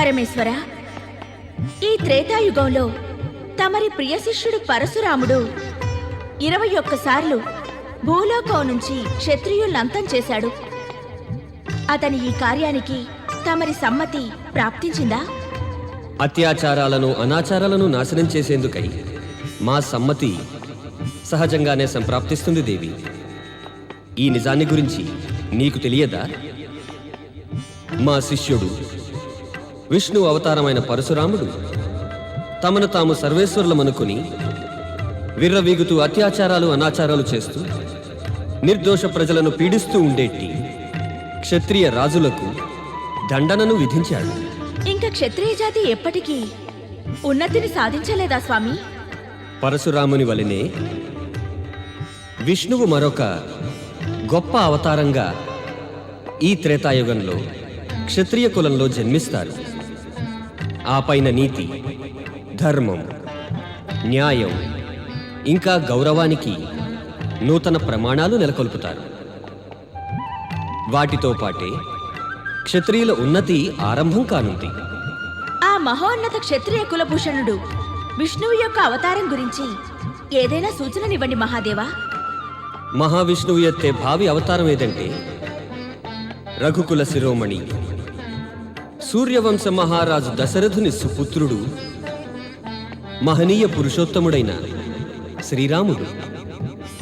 పరమేశ్వర, ఈ త్రేతాయుగంలో తమరి ప్రియ శిష్యుడు పరశురాముడు 21 సార్లు భూలోకం నుంచి క్షత్రియులంతం చేశాడు. అతని ఈ కార్యానికి తమరి సమ్మతి ప్రాప్తించిందా? అత్యాచారాలను అనాచారాలను నాశనం చేసేందుకై మా సమ్మతి సహజంగానే సంప్రాప్తిస్తుంది దేవి. ఈ నిజాన్ని గురించి నీకు తెలియదా? మా శిష్యుడు విష్ణు అవతారమైన పరశురాముడు తమను తాము సర్వేశ్వరులమనుకుని విర్రవీగుతూ అత్యాచారాలు అనాచారాలు చేస్తూ నిర్దోష ప్రజలను పీడిస్తూ ఉండేటి క్షత్రియ రాజులకు దండనను విధించాడు. ఇంకా క్షత్రియ జాతి ఎప్పటికీ ఉన్నతిని సాధించలేదా స్వామి? పరశురాముని వలనే విష్ణువు మరొక గొప్ప అవతారంగా ఈ త్రేతాయుగంలో క్షత్రియ కులంలో జన్మిస్తారు. ఆ పైన నీతి, ధర్మం, న్యాయం ఇంకా గౌరవానికి నూతన ప్రమాణాలు నెలకొల్పుతారు. వాటితో పాటే క్షత్రియుల ఉన్నతి ఆరంభం కానుంది. ఆ మహోన్నత క్షత్రియ కులభూషణుడు విష్ణువు యొక్క అవతారం గురించి ఏదైనా సూచననివ్వండి మహాదేవా. మహావిష్ణువు ఎత్తే భావి అవతారం ఏదంటే రఘుకుల శిరోమణి, సూర్యవంశ మహారాజు దశరథుని సుపుత్రుడు, మహనీయ పురుషోత్తముడైన శ్రీరాముడు.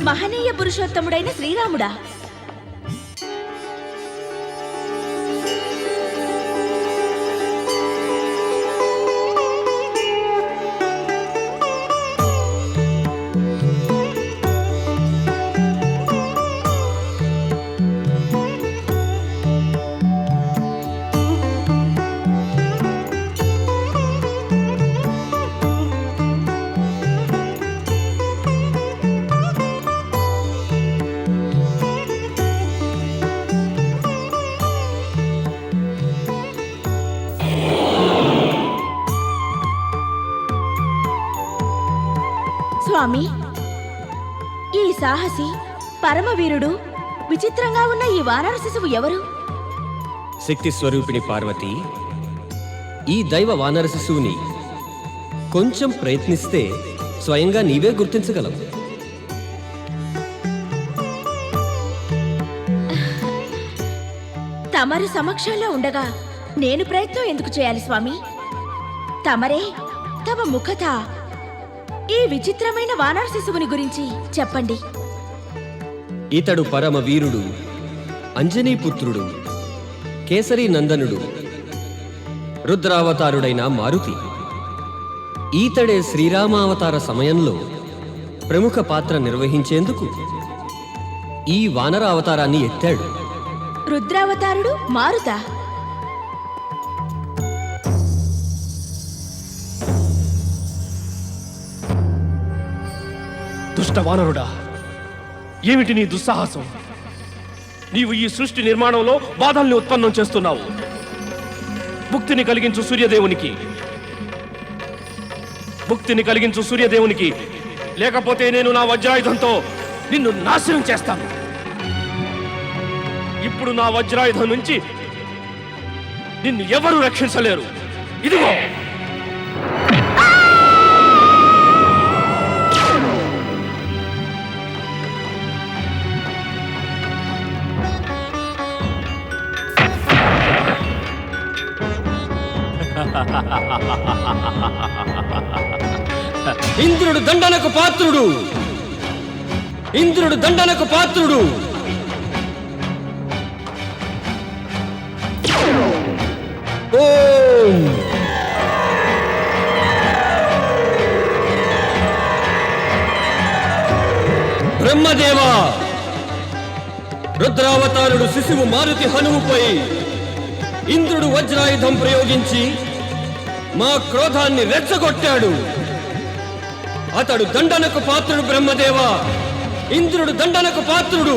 మహనీయ పురుషోత్తముడైన శ్రీరాముడా? స్వామి, ఈ సాహసి పరమవీరుడు విచిత్రంగా ఉన్న ఈ వానర శిశువు ఎవరు? శక్తి స్వరూపిణి పార్వతి ఈ దైవ వానర శిశువుని కొంచెం ప్రయత్నిస్తే స్వయంగా నీవే గుర్తించగలవు. తమరి సమక్షంలో ఉండగా నేను ప్రయత్నం ఎందుకు చేయాలి స్వామి? తమరే తమ ముఖత ఈ విచిత్రమైన వానర శిశువుని గురించి చెప్పండి. ఇతడు పరమ వీరుడు, అంజనీపుత్రుడు, కేసరీ నందనుడు, రుద్రావతారుడైన మారుతి. ఈతడే శ్రీరామావతార సమయంలో ప్రముఖ పాత్ర నిర్వహించేందుకు ఈ వానర అవతారాన్ని ఎత్తాడు. రుద్రావతారుడు మారుతా? దుష్ట వానరుడా, ఏమిటి నీ దుస్సాహసం? నీవు ఈ సృష్టి నిర్మాణంలో బాధల్ని ఉత్పన్నం చేస్తున్నావు. ముక్తిని కలిగించు సూర్యదేవునికి లేకపోతే నేను నా వజ్రాయుధంతో నిన్ను నాశనం చేస్తాను. ఇప్పుడు నా వజ్రాయుధం నుంచి నిన్ను ఎవరూ రక్షించలేరు. ఇదిగో. ఇంద్రుడు దండనకు పాత్రుడు, ఇంద్రుడు దండనకు పాత్రుడు. ఓం బ్రహ్మదేవా, రుద్రావతారుడు శిశువు మారుతి హనువుపై ఇంద్రుడు వజ్రాయుధం ప్రయోగించి మా క్రోధాన్ని రెచ్చగొట్టాడు. అతడు దండనకు పాత్రుడు. బ్రహ్మదేవా, ఇంద్రుడు దండనకు పాత్రుడు.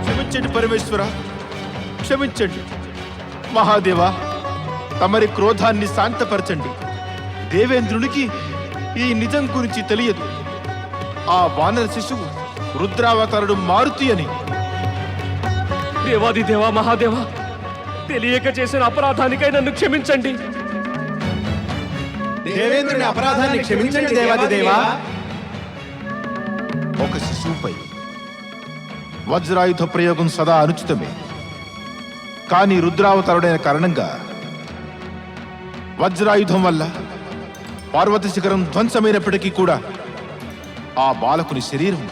క్షమించండి పరమేశ్వర, క్షమించండి. మహాదేవా, తమరి క్రోధాన్ని శాంతపరచండి. దేవేంద్రునికి ఈ నిజం గురించి తెలియదు. ఆ వానర శిశువు రుద్రావతారుడు మారుతి అని. దేవాది దేవా మహాదేవా, తెలియక చేసిన అపరాధానికై నన్ను క్షమించండి. దేవేంద్రుని అపరాధాన్ని క్షమించండి దేవాది దేవా. ఒక శిశువుపై వజ్రాయుధ ప్రయోగం సదా అనుచితమే. కానీ రుద్రావతారుడైన కారణంగా వజ్రాయుధం వల్ల పార్వతి శిఖరం ధ్వంసమైనప్పటికీ కూడా ఆ బాలకుని శరీరం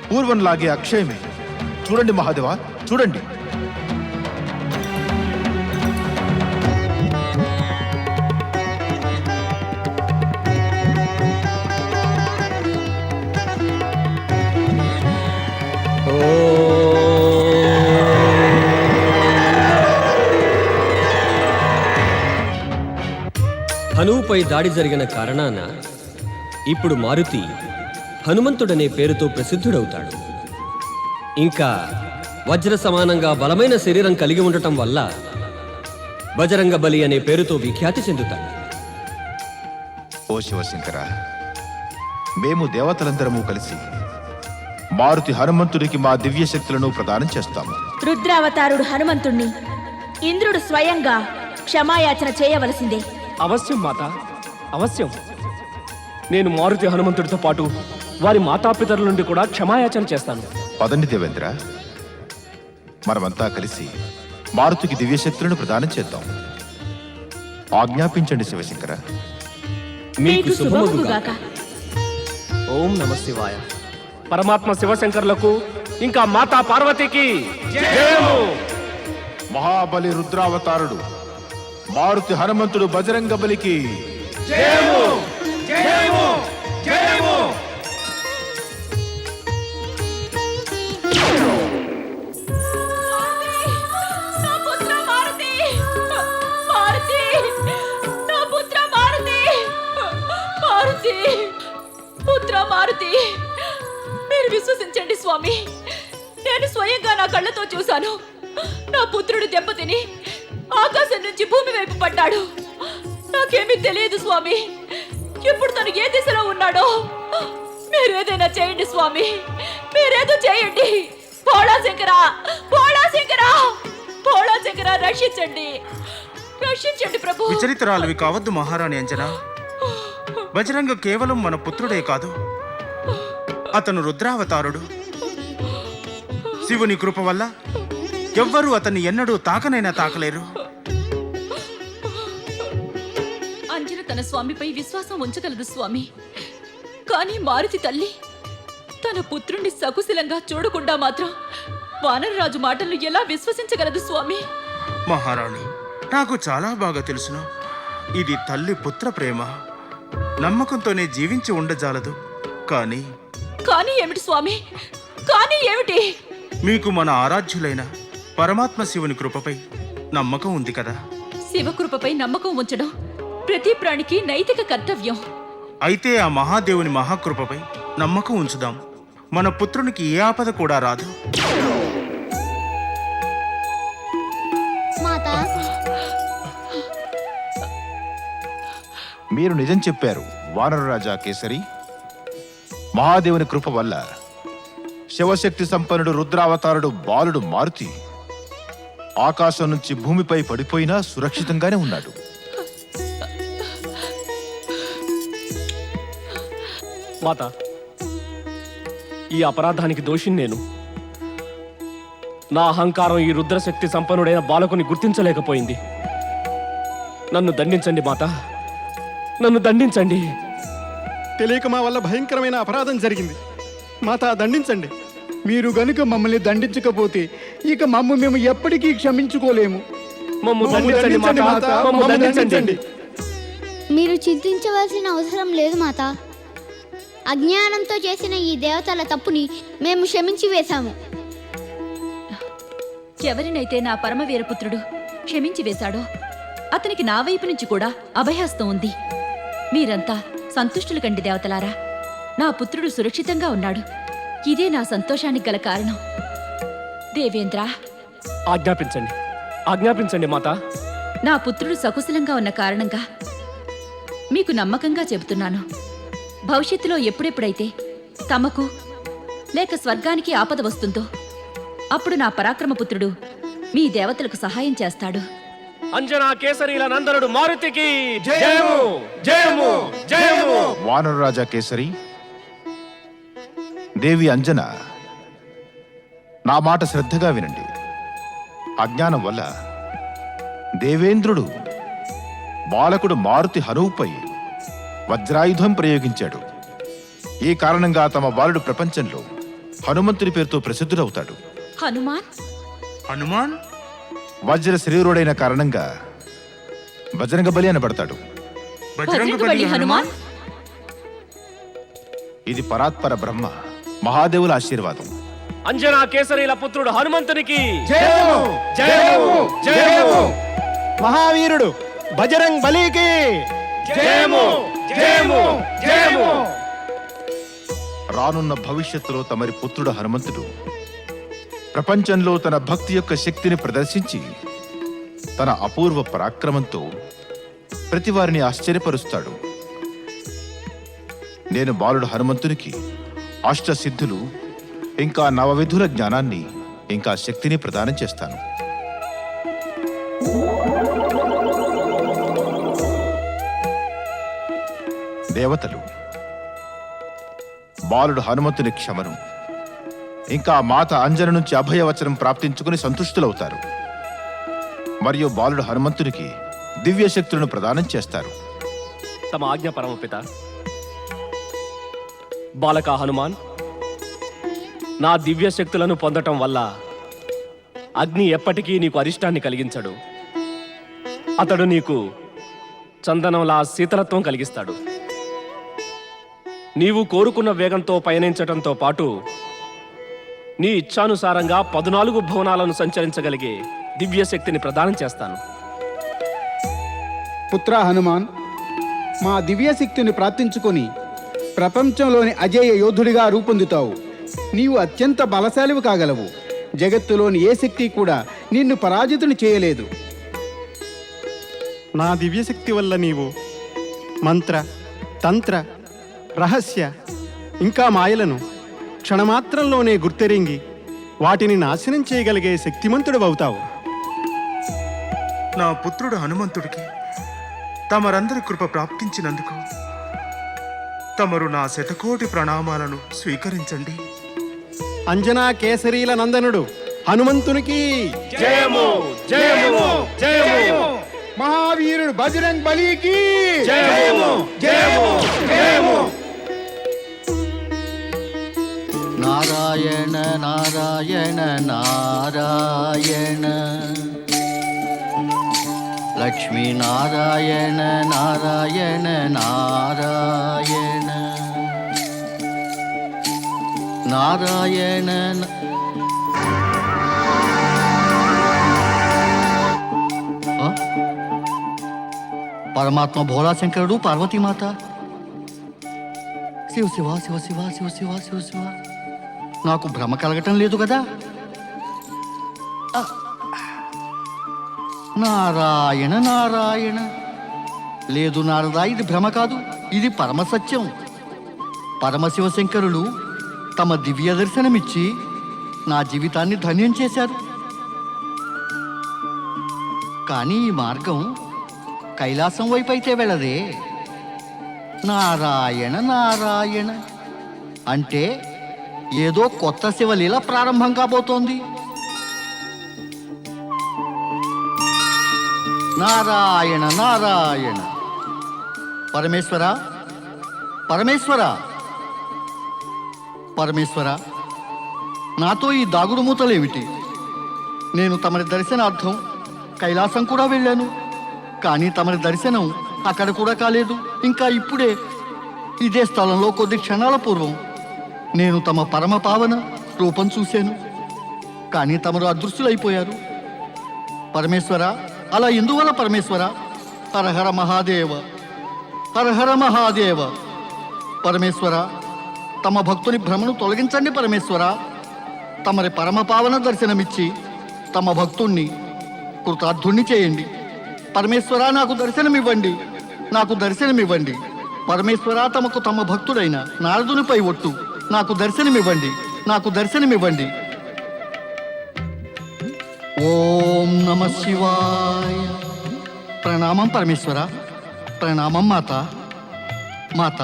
పూర్వంలాగే అక్షయమే. చూడండి మహాదేవా, చూడండి. హనువుపై దాడి జరిగిన కారణాన ఇప్పుడు మారుతి హనుమంతుడనే పేరుతో ప్రసిద్ధుడవుతాడు. ఇంకా వజ్ర సమానంగా బలమైన శరీరం కలిగి ఉండటం వల్ల బజరంగ బలి అనే పేరుతో విఖ్యాతి చెందుతాడు. ఓ శివశంకర, మేము దేవతలందరము కలిసి మారుతి హనుమంతుడికి మా దివ్య శక్తులను ప్రదానం చేస్తాము. రుద్రావతారుడు హనుమంతుణ్ణి ఇంద్రుడు స్వయంగా క్షమాయాచన చేయవలసిందే. అవశ్యం మాత, అవశ్యం. నేను మారుతి హనుమంతుడితో పాటు వారి మాతాపితరుల నుండి కూడా క్షమాయాచన చేస్తాను. పదండి దేవేంద్ర, మనమంతా కలిసి మారుతికి దివ్యశక్తులను ప్రదానం చేద్దాం. ఆజ్ఞాపించండి శివశంకర. మీకు శుభమగుగాక. ఓం నమ శివాయ. పరమాత్మ శివశంకర్లకు ఇంకా మాతా పార్వతికి జయము. మహాబలి రుద్రావతారుడు మారుతి హనుమంతుడు బజరంగ బలికి జయము, జయము, జయము. మారుతి, మీరు విశ్వసించండి స్వామి. నేను స్వయంగా నా కళ్ళతో చూశాను. నా పుత్రుడు దెబ్బతిని ఆకాశం నుంచి భూమి వైపు పడ్డాడు. నాకేమీ తెలియదు స్వామి. ఇప్పుడు తను ఏ దిశలో ఉన్నాడో మీరేదైనా చేయండి స్వామి, మీరేదో చేయండి. భోళా శంకర, భోళా శంకర, భోళా శంకర, రక్షించండి, రక్షించండి ప్రభు. విచలితురాలివి కావద్దు మహారాణి అంజనా. బజరంగ కేవలం మన పుత్రుడే కాదు, అతను రుద్రావతారుడు. శివుని కృప వల్ల ఎవ్వరూ అతన్ని ఎన్నడూ తాకనైనా తాకలేరు. అంజన తన స్వామిపై విశ్వాసం ఉంచగలదు స్వామి. కానీ మారుతి తల్లి తన పుత్రుణ్ణి సకుశలంగా చూడకుండా మాత్రం వానరరాజు మాటలను ఎలా విశ్వసించగలదు స్వామి? మహారాణి, నాకు చాలా బాగా తెలుసును. ఇది తల్లి పుత్ర ప్రేమ. నమ్మకంతోనే జీవించి ఉండజాలదు. కానీ కానీ ఏమిటి స్వామి? కానీ ఏమిటి? మీకు మన ఆరాధ్యులైన పరమాత్మ శివుని కృపపై నమ్మకం ఉంది కదా. శివకృపపై నమ్మకం ఉంచడం ప్రతి ప్రాణికి నైతిక కర్తవ్యం. అయితే ఆ మహాదేవుని మహాకృపపై నమ్మకం ఉంచుదాం. మన పుత్రునికి ఏ ఆపద కూడా రాదు. మీరు నిజం చెప్పారు వానరరాజా కేసరి. మహాదేవుని కృప వల్ల శివశక్తి సంపన్నుడు రుద్రావతారుడు బాలుడు మారుతి ఆకాశం నుంచి భూమిపై పడిపోయినా సురక్షితంగానే ఉన్నాడు. మాత, ఈ అపరాధానికి దోషిని నేను. నా అహంకారం ఈ రుద్రశక్తి సంపన్నుడైన బాలకుని గుర్తించలేకపోయింది. నన్ను దండించండి మాత, నన్ను దండించండి. తెలియక మా వల్ల భయంకరమైన అపరాధం జరిగింది. మాతా, దండించండి. మీరు గనుక మమ్మల్ని దండించకపోతే ఇక మేము ఎప్పటికీ క్షమించుకోలేము. మమ్ము దండించండి మాత, మమ్ము దండించండి. మీరు చింతించవలసిన అవసరం లేదు మాత. అజ్ఞానంతో చేసిన ఈ దేవతల తప్పుని మేము క్షమించి వేశాము. ఎవరినైతే నా పరమవీరపుత్రుడు క్షమించి వేశాడో అతనికి నా వైపు నుంచి కూడా అభయహస్తం ఉంది. మీరంతా సంతుష్టులు కండి దేవతలారా. నా పుత్రుడు సురక్షితంగా ఉన్నాడు. ఇదే నా సంతోషానికి గల కారణం. దేవేంద్ర, ఆజ్ఞాపించండి, ఆజ్ఞాపించండి మాత. నా పుత్రుడు సకుశలంగా ఉన్న కారణంగా మీకు నమ్మకంగా చెబుతున్నాను. భవిష్యత్తులో ఎప్పుడెప్పుడైతే తమకు లేక స్వర్గానికి ఆపద వస్తుందో అప్పుడు నా పరాక్రమపుత్రుడు మీ దేవతలకు సహాయం చేస్తాడు. అంజనా కేసరీల నందనుడు మారుతికి జయము జయము జయము. వానరరాజా కేసరి, దేవి అంజన, నా మాట శ్రద్ధగా వినండి. అజ్ఞానం వల్ల దేవేంద్రుడు బాలకుడు మారుతి హనువుపై వజ్రాయుధం ప్రయోగించాడు. ఈ కారణంగా తమ బాలుడు ప్రపంచంలో హనుమంతుని పేరుతో ప్రసిద్ధుడవుతాడు. హనుమాన్ హనుమాన్ వజ్ర శరీరుడైన కారణంగా బజరంగ బలి అనబడతాడు. బజరంగబలి హనుమాన్. ఇది పరాత్పర బ్రహ్మ మహాదేవుల ఆశీర్వాదం. అంజనా కేసరీల పుత్రుడు హనుమంతునికి జయము జయము జయము. మహావీరుడు బజరంగ్ బలికి జయము జయము జయము. రానున్న భవిష్యత్తులో తమరి పుత్రుడు హనుమంతుడు ప్రపంచంలో తన భక్తి యొక్క శక్తిని ప్రదర్శించి తన అపూర్వ పరాక్రమంతో ప్రతివారిని ఆశ్చర్యపరుస్తాడు. నేను బాలుడు హనుమంతునికి అష్టసిద్ధులు ఇంకా నవవిధుల జ్ఞానాన్ని ఇంకా శక్తిని ప్రదానం చేస్తాను. దేవతలు బాలుడు హనుమంతుని క్షమను ఇంకా మాత అంజన నుంచి అభయవచనం ప్రాప్తించుకుని సంతుష్టులవుతారు. మరియు బాలుడు హనుమంతునికి దివ్య శక్తులను ప్రదానం చేస్తారు. తమ ఆజ్ఞ పరమపిత. బాలక హనుమాన్, నా దివ్య శక్తులను పొందటం వల్ల అగ్ని ఎప్పటికీ నీకు అరిష్టాన్ని కలిగించడు. అతడు నీకు చందనంలా శీతలత్వం కలిగిస్తాడు. నీవు కోరుకున్న వేగంతో పయనించటంతో పాటు నీ ఇచ్ఛానుసారంగా 14 భువనాలను సంచరించగలిగే దివ్య శక్తిని ప్రదానం చేస్తాను. పుత్ర హనుమాన్, మా దివ్యశక్తిని ప్రార్థించుకొని ప్రపంచంలోని అజేయ యోధుడిగా రూపొందుతావు. నీవు అత్యంత బలశాలివి కాగలవు. జగత్తులోని ఏ శక్తి కూడా నిన్ను పరాజితుని చేయలేదు. నా దివ్యశక్తి వల్ల నీవు మంత్ర, తంత్ర, రహస్య ఇంకా మాయలను క్షణమాత్రంలోనే గుర్తెరింగి వాటిని నాశనం చేయగలిగే శక్తిమంతుడు అవుతావు. నా పుత్రుడు హనుమంతుడికి తమరందరి కృప ప్రాప్తించినందుకు తమరు నా శతకోటి ప్రణామాలను స్వీకరించండి. అంజనా కేసరీల నందనుడు హనుమంతునికి జయము జయము జయము. మహావీరుడు బజరంగ్ బలికి జయము జయము జయము. నారాయణ నారాయణ నారాయణ లక్ష్మీ నారాయణ నారాయణ నారాయణ నారాయణ పరమాత్మ భోళాశంకరుడు పార్వతీమాత. శివ శివ శివ శివ శివ శివ శివ శివ. నాకు భ్రమ కలగటం లేదు కదా. నారాయణ నారాయణ. లేదు నారదా, ఇది భ్రమ కాదు, ఇది పరమసత్యం. పరమశివశంకరులు తమ దివ్య దర్శనమిచ్చి నా జీవితాన్ని ధన్యం చేశారు. కానీ ఈ మార్గం కైలాసం వైపు అయితే వెళ్ళదే. నారాయణ నారాయణ అంటే ఏదో కొత్త శివలీల ప్రారంభం కాబోతోంది. నారాయణ నారాయణ. పరమేశ్వర పరమేశ్వర పరమేశ్వర, నాతో ఈ దాగుడు మూతలేమిటి? నేను తమరి దర్శనార్థం కైలాసం కూడా వెళ్ళాను, కానీ తమరి దర్శనం అక్కడ కూడా కాలేదు. ఇంకా ఇప్పుడే ఇదే స్థలంలో కొద్ది క్షణాల పూర్వం నేను తమ పరమ పావన రూపం చూశాను, కానీ తమరు అదృశ్యులైపోయారు. పరమేశ్వర, అలా ఎందువల్ల పరమేశ్వర? హరహర మహాదేవ, హరహర మహాదేవ. పరమేశ్వర, తమ భక్తుని భ్రమను తొలగించండి పరమేశ్వర. తమరి పరమ పావన దర్శనమిచ్చి తమ భక్తుణ్ణి కృతార్థుణ్ణి చేయండి. పరమేశ్వర, నాకు దర్శనమివ్వండి, నాకు దర్శనమివ్వండి. పరమేశ్వర తమకు తమ భక్తుడైన నారదునిపై ఒట్టు, నాకు దర్శనమివ్వండి, నాకు దర్శనమివ్వండి. ఓం నమ శివాయ. ప్రణామం పరమేశ్వర, ప్రణామం మాత. మాత,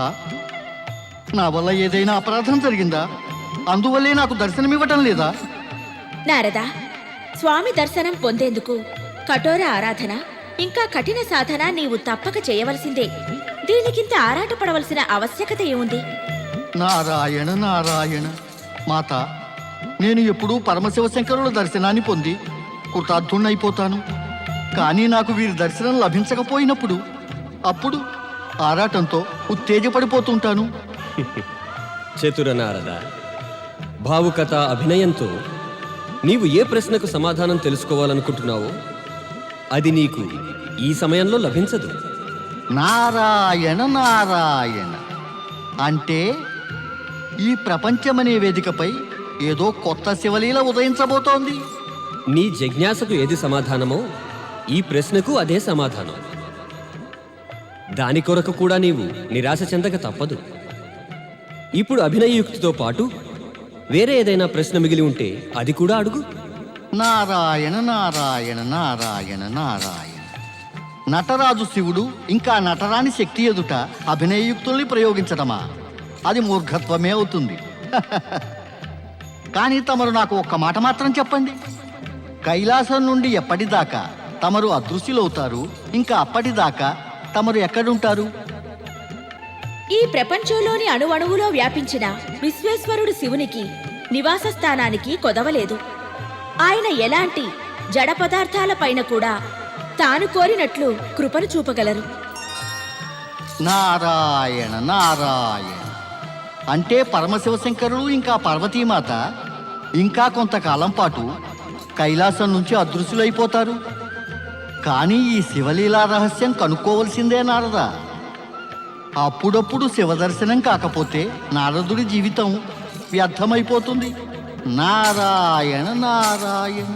నా వల్ల ఏదైనా అపరాధం జరిగిందా? అందువల్లే నాకు దర్శనమివ్వటం లేదా? నారదా, స్వామి దర్శనం పొందేందుకు కఠోర ఆరాధన ఇంకా కఠిన సాధన నీవు తప్పక చేయవలసిందే. దీనికింత ఆరాటపడవలసిన ఆవశ్యకత ఏముంది? నారాయణ నారాయణ. మాత, నేను ఎప్పుడూ పరమశివశంకరుల దర్శనాన్ని పొంది కృతార్థుణ్ణైపోతాను. కానీ నాకు వీరి దర్శనం లభించకపోయినప్పుడు అప్పుడు ఆరాటంతో ఉత్తేజపడిపోతుంటాను. చతుర నారద, భావుకథ అభినయంతో నీవు ఏ ప్రశ్నకు సమాధానం తెలుసుకోవాలనుకుంటున్నావో అది నీకు ఈ సమయంలో లభించదు. నారాయణ నారాయణ అంటే ఈ ప్రపంచమనే వేదికపై ఏదో కొత్త శివలీల ఉదయించబోతోంది. నీ జిజ్ఞాసకు ఏది సమాధానమో ఈ ప్రశ్నకు అదే సమాధానం. దాని కొరకు కూడా నీవు నిరాశ చెందక తప్పదు. ఇప్పుడు అభినయయుక్తితో పాటు వేరే ఏదైనా ప్రశ్న మిగిలి ఉంటే అది కూడా అడుగు. నారాయణ నారాయణ నారాయణ నారాయణ. నటరాజు శివుడు ఇంకా నటరాని శక్తి ఎదుట అభినయయుక్తుల్ని ప్రయోగించడమా? అది మూర్ఘత్వమే అవుతుంది. కానీ తమరు నాకు ఒక్క మాట మాత్రం చెప్పండి. కైలాసం నుండి ఎప్పటిదాకా తమరు అదృశ్యులవుతారు? ఇంకా అప్పటిదాకా తమరు ఎక్కడుంటారు? ఈ ప్రపంచంలోని అణువణువులో వ్యాపించిన విశ్వేశ్వరుడు శివునికి నివాస స్థానానికి కొదవలేదు. ఆయన ఎలాంటి జడ పదార్థాలపైన కూడా తాను కోరినట్లు కృపను చూపగలరు. నారాయణ నారాయణ అంటే పరమశివశంకరుడు ఇంకా పార్వతీమాత ఇంకా కొంతకాలం పాటు కైలాసం నుంచి అదృశ్యులైపోతారు. కానీ ఈ శివలీలా రహస్యం కనుక్కోవలసిందే నారదా. అప్పుడప్పుడు శివదర్శనం కాకపోతే నారదుడి జీవితం వ్యర్థమైపోతుంది. నారాయణ నారాయణ.